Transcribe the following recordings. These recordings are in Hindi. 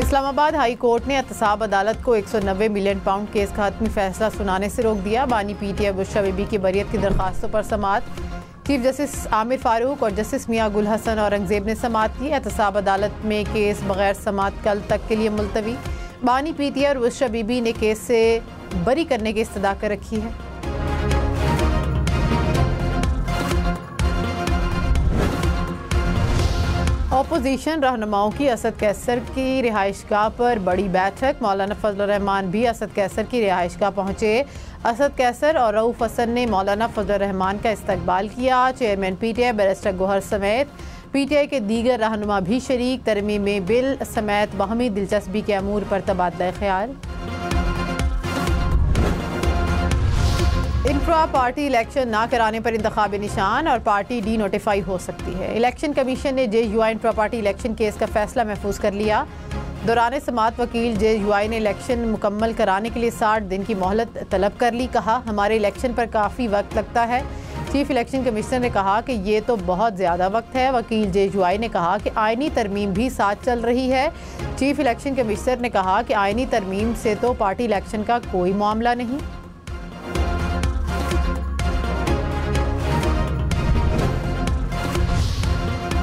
इस्लामाबाद हाई कोर्ट ने एहतसाब अदालत को 190 मिलियन पाउंड केस का हतमी फैसला सुनाने से रोक दिया। बानी पीटीआई बुशरा बीबी की बरियत की दरखास्तों पर समाअत। चीफ जस्टिस आमिर फारूक और जस्टिस मियां गुल हसन औरंगजेब ने समाअत की। एहतसाब अदालत में केस बगैर समाअत कल तक के लिए मुलतवी। बानी पीटीआई और बुशरा बीबी ने केस से बरी करने की इस्तदा कर रखी है। अपोजिशन रहनुमाओं की असद कैसर की रिहाइशगाह पर बड़ी बैठक। मौलाना फजल रहमान भी असद कैसर की रिहाइशगाह पहुंचे। असद कैसर और रऊफ हसन ने मौलाना फजल रहमान का इस्तकबाल किया। चेयरमैन पीटीआई बैरिस्टर गोहर समेत पीटीआई के दीगर रहनुमा भी शरीक। तरमीमी बिल समेत बाहमी दिलचस्पी के अमूर पर तबादला ख्याल। इंफ्रा पार्टी इलेक्शन ना कराने पर इंतखाबी निशान और पार्टी डी नोटिफाई हो सकती है। इलेक्शन कमीशन ने JUI infra party election case का फैसला महफूज कर लिया। दौरान समाअत वकील JUI ने इलेक्शन मुकम्मल कराने के लिए 60 दिन की मोहलत तलब कर ली। कहा, हमारे इलेक्शन पर काफ़ी वक्त लगता है। चीफ इलेक्शन कमिश्नर ने कहा कि ये तो बहुत ज़्यादा वक्त है। वकील JUI ने कहा कि आइनी तरमीम भी साथ चल रही है। चीफ इलेक्शन कमिश्नर ने कहा कि आइनी तरमीम से तो पार्टी इलेक्शन का कोई मामला नहीं।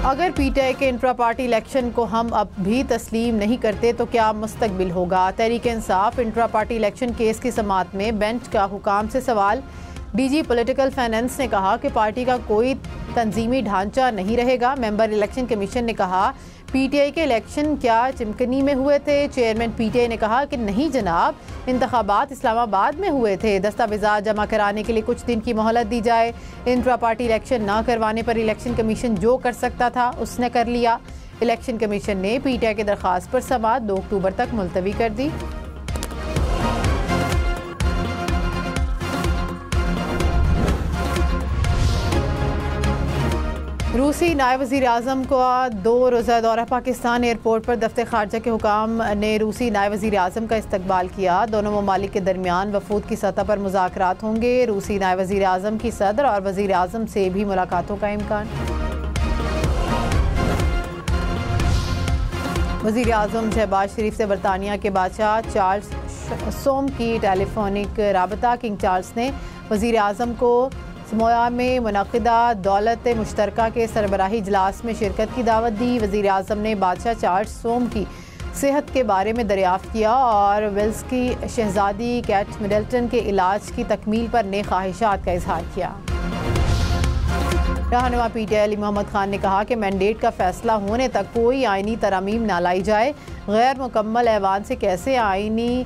अगर पीटीआई के इंफ्रा पार्टी इलेक्शन को हम अब भी तस्लीम नहीं करते तो क्या मुस्तकबिल होगा। Tehreek Insaf infra party election case की समाअत में बेंच का हुकाम से सवाल। DG पॉलिटिकल फाइनेंस ने कहा कि पार्टी का कोई तंजीमी ढांचा नहीं रहेगा। मेंबर इलेक्शन कमीशन ने कहा, पीटीआई के इलेक्शन क्या चिमकनी में हुए थे। चेयरमैन पीटीआई ने कहा कि नहीं जनाब, इंतखाबात इस्लामाबाद में हुए थे। दस्तावेज़ात जमा कराने के लिए कुछ दिन की मोहलत दी जाए। इंफ्रा पार्टी इलेक्शन ना करवाने पर इलेक्शन कमीशन जो कर सकता था उसने कर लिया। इलेक्शन कमीशन ने पीटीआई की दरख्वास्त पर समाअत 2 अक्टूबर तक मुलतवी कर दी। रूसी नायब वज़ीर आज़म का 2 रोज़ा दौरा पाकिस्तान। एयरपोर्ट पर दफ्तर खारजा के हुकाम ने रूसी नायब वज़ीर आज़म का इस्तकबाल किया। दोनों ममालिक के दरमियान वफूद की सतह पर मुज़ाकरात होंगे। रूसी नायब वज़ीर आज़म की सदर और वज़ीर आज़म से भी मुलाकातों का इम्कान। वज़ीर आज़म शहबाज शरीफ से बरतानिया के बादशाह चार्ल्स सोम की टेलीफोनिक राबता। किंग चार्ल्स ने वज़ीर आज़म को समोया में मुनक़िदा दौलत मुश्तरका के सरबराही इजलास में शिरकत की दावत दी। वज़ीर आज़म ने बादशाह चार्ल्स सोम की सेहत के बारे में दरियाफ़्त किया और वेल्स की शहज़ादी कैट मिडल्टन के इलाज की तकमील पर नेक ख्वाहिशात का इजहार किया। रहनुमा पीटीआई अली मोहम्मद खान ने कहा कि मैंडेट का फैसला होने तक कोई आइनी तरामीम ना लाई जाए। गैर मुकम्मल ऐवान से कैसे आइनी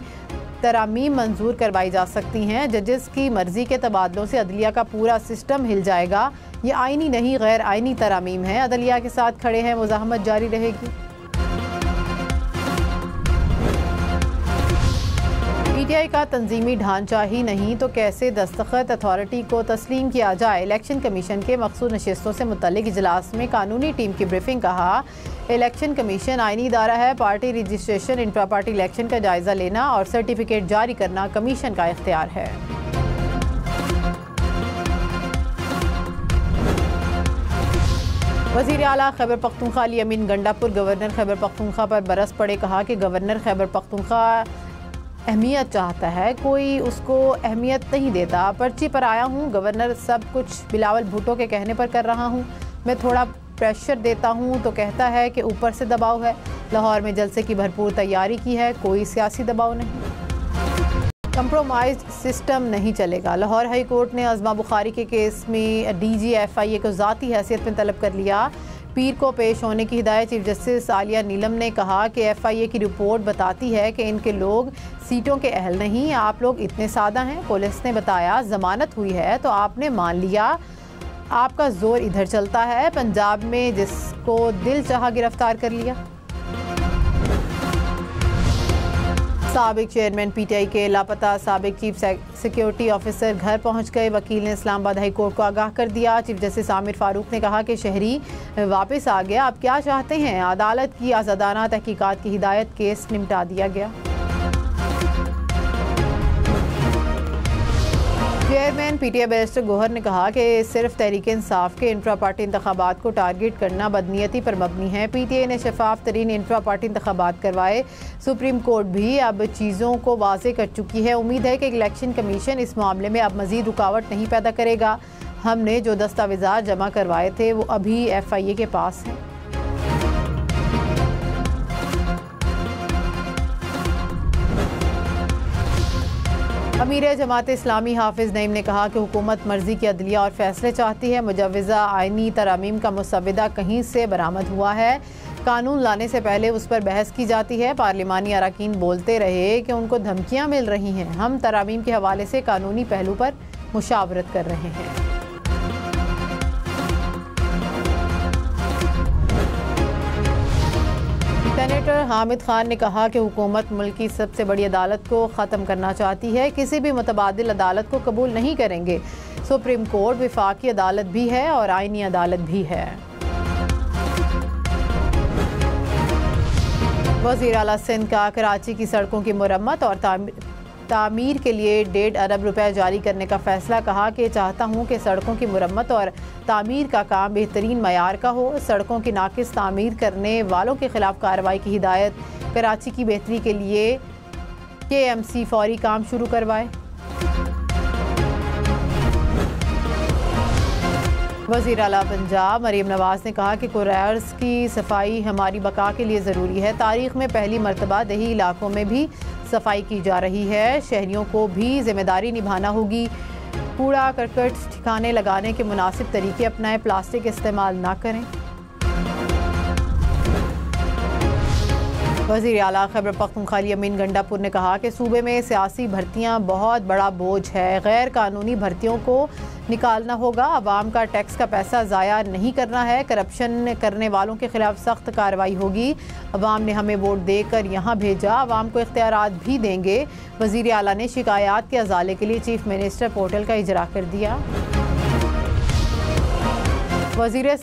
तरामीम मंजूर करवाई जा सकती हैं। जजेस की मर्जी के तबादलों से अदलिया का पूरा सिस्टम हिल जाएगा। ये आइनी नहीं गैर आइनी तरामीम है। अदलिया के साथ खड़े हैं, मुज़ाहमत जारी रहेगी। पीटीआई का तंजीमी ढांचा ही नहीं तो कैसे दस्तखत अथॉरिटी को तस्लीम किया जाए। इलेक्शन कमीशन के मखसूस नशिस्तों से मुतल्लिक इजलास में कानूनी टीम की ब्रीफिंग। कहा, इलेक्शन कमीशन आइनी इदारा है। Party registration intra party election का जायजा लेना और सर्टिफिकेट जारी करना कमीशन का इख्तियार है। वज़ीर आला खैबर पख्तूनख्वा अली अमीन गंडापुर गवर्नर खैबर पख्तूनख्वा पर बरस पड़े। कहा कि गवर्नर खैबर पख्तूनख्वा अहमियत चाहता है, कोई उसको अहमियत नहीं देता। पर्ची पर आया हूँ, गवर्नर सब कुछ बिलावल भुट्टो के कहने पर कर रहा हूँ। मैं थोड़ा प्रेशर देता हूँ तो कहता है कि ऊपर से दबाव है। लाहौर में जलसे की भरपूर तैयारी की है, कोई सियासी दबाव नहीं। कंप्रोमाइज सिस्टम नहीं चलेगा। लाहौर हाई कोर्ट ने अज़मा बुखारी के केस में DG FIA को ज़ाती हैसियत में तलब कर लिया। पीर को पेश होने की हिदायत। चीफ जस्टिस आलिया नीलम ने कहा कि FIA की रिपोर्ट बताती है कि इनके लोग सीटों के अहल नहीं। आप लोग इतने सादा हैं। पुलिस ने बताया जमानत हुई है तो आपने मान लिया। आपका जोर इधर चलता है। पंजाब में जिसको दिल चाहा गिरफ्तार कर लिया। साबिक चेयरमैन पीटीआई के लापता साबिक चीफ सिक्योरिटी ऑफिसर घर पहुंच गए। वकील ने इस्लामाबाद हाई कोर्ट को आगाह कर दिया। चीफ जस्टिस आमिर फारूक ने कहा कि शहरी वापस आ गया, अब क्या चाहते हैं। अदालत की आज़ादाना तहकीकात की हिदायत, केस निपटा दिया गया। चेयरमैन पीटीआई बैरिस्टर गोहर ने कहा कि सिर्फ तहरीक इंसाफ के इंट्रा पार्टी इंतखाबात को टारगेट करना बदनीयती पर मबनी है। पीटीआई ने शफाफ तरीन इंट्रा पार्टी इंतखाबात करवाए। सुप्रीम कोर्ट भी अब चीज़ों को वाज़े कर चुकी है। उम्मीद है कि इलेक्शन कमीशन इस मामले में अब मज़ीद रुकावट नहीं पैदा करेगा। हमने जो दस्तावेज़ात जमा करवाए थे वो अभी FIA के पास हैं। अमीर जमात इस्लामी हाफिज़ नईम ने कहा कि हुकूमत मर्जी की अदलिया और फैसले चाहती है। मुजव्वज़ा आइनी तरामीम का मुसव्वदा कहीं से बरामद हुआ है। कानून लाने से पहले उस पर बहस की जाती है। पार्लिमानी अरकान बोलते रहे कि उनको धमकियां मिल रही हैं। हम तरामीम के हवाले से कानूनी पहलू पर मुशावरत कर रहे हैं। सेनेटर हामिद खान ने कहा कि हुकूमत मुल्क की सबसे बड़ी अदालत को ख़त्म करना चाहती है। किसी भी मुतबादिल अदालत को कबूल नहीं करेंगे। सुप्रीम कोर्ट विफाकी अदालत भी है और आइनी अदालत भी है। वज़ीर आला सिंध का कराची की सड़कों की मुरम्मत और तामीर के लिए 1.5 अरब रुपए जारी करने का फैसला। कहा कि चाहता हूं कि सड़कों की मुरम्मत और तामीर का काम बेहतरीन मयार का हो। सड़कों की नाकिस तामीर करने वालों के खिलाफ कार्रवाई की हिदायत। कराची की बेहतरी के लिए KMC फौरी काम शुरू करवाए। वज़ीर आला पंजाब मरीम नवाज ने कहा कि कॉरिडोर्स की सफाई हमारी बका के लिए ज़रूरी है। तारीख में पहली मरतबा देही इलाकों में भी सफाई की जा रही है। शहरियों को भी जिम्मेदारी निभाना होगी। कूड़ा करकट ठिकाने लगाने के मुनासिब तरीके अपनाएं। प्लास्टिक इस्तेमाल ना करें। वज़ीर आला खैबर पख्तूनख्वा अमीन गंडापुर ने कहा कि सूबे में सियासी भर्तियां बहुत बड़ा बोझ है। गैर कानूनी भर्तियों को निकालना होगा। अवाम का टैक्स का पैसा ज़ाया नहीं करना है। करप्शन करने वालों के खिलाफ सख्त कार्रवाई होगी। अवाम ने हमें वोट देकर यहाँ भेजा, अवाम को इख्तियारात भी देंगे। वज़ीर आला ने शिकायत के अजाले के लिए चीफ मिनिस्टर पोर्टल का इजरा कर दिया। वज़ीर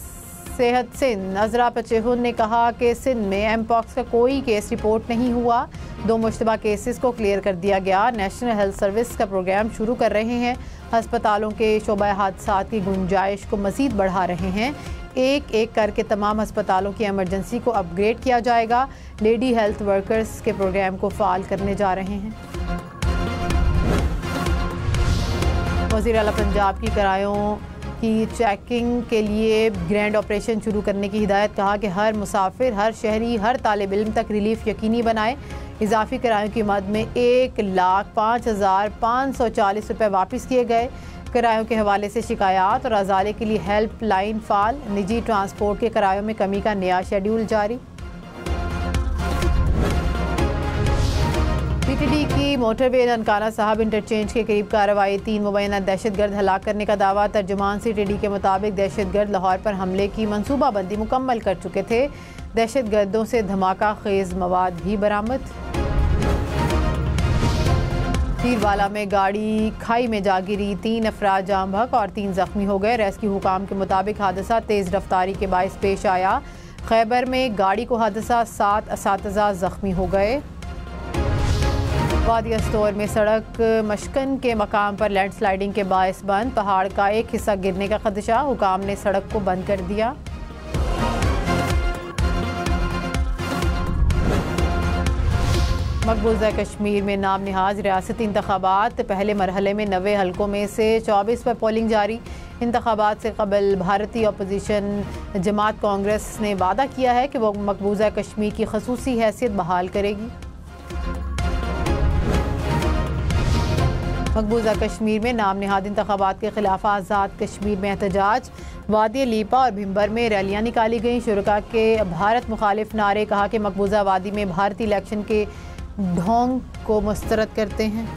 सेहत सिंध नजरा पचेहुन ने कहा कि सिंध में एमपॉक्स का कोई केस रिपोर्ट नहीं हुआ। 2 मुश्तबा केसेस को क्लियर कर दिया गया। नेशनल हेल्थ सर्विस का प्रोग्राम शुरू कर रहे हैं। अस्पतालों के शोबा हादसात की गुंजाइश को मज़ीद बढ़ा रहे हैं। एक एक करके तमाम अस्पतालों की एमरजेंसी को अपग्रेड किया जाएगा। लेडी हेल्थ वर्कर्स के प्रोग्राम को फ़ाल करने जा रहे हैं। वज़ीर आला पंजाब की किरायों की चेकिंग के लिए ग्रैंड ऑपरेशन शुरू करने की हिदायत। कहा कि हर मुसाफिर, हर शहरी, हर तालिब इल्म तक रिलीफ यकीनी बनाए। इजाफी किरायों की मद में 1,05,540 रुपये वापस किए गए। किरायों के हवाले से शिकायत और अजाले के लिए हेल्प लाइन फाल। निजी ट्रांसपोर्ट के किरायों में कमी का नया शेड्यूल जारी। PTD की मोटरवे ननकाना साहब इंटरचेंज के करीब कार्रवाई। 3 मुबैना दहशतगर्द हलाक करने का दावा। तर्जुमान CTD के मुताबिक दहशतगर्द लाहौर पर हमले की मनसूबाबंदी मुकम्मल कर चुके थे। दहशतगर्दों से धमाका खेज मवाद भी बरामद। पीरवाला में गाड़ी खाई में जा गिरी। 3 अफराद जाम बहक और 3 जख्मी हो गए। रेस्क्यू हुकाम के मुताबिक हादसा तेज़ रफ्तारी के बायस पेश आया। खैबर में गाड़ी को हादसा 7 असातिज़ा जख्मी हो गए। वादिया स्टोर में सड़क मशकन के मकाम पर लैंडस्लाइडिंग के बायस बंद। पहाड़ का एक हिस्सा गिरने का खदशा। हुकाम ने सड़क को बंद कर दिया। मकबूजा कश्मीर में नाम निहाज रियासती इंतखाबात। पहले मरहले में 90 हलकों में से 24 पर पोलिंग जारी। इंतखाबात से कबल भारतीय अपोजिशन जमात कांग्रेस ने वादा किया है कि वो मकबूजा कश्मीर की खसूसी हैसियत बहाल करेगी। मकबूजा कश्मीर में नाम निहाद इंतखाबात के खिलाफ आज़ाद कश्मीर में एहतजाज। वादी लीपा और भिम्बर में रैलियां निकाली गईं। शुरका के भारत मुखालिफ नारे। कहा कि मकबूजा वादी में भारतीय इलेक्शन के ढोंग को मुस्तरद करते हैं।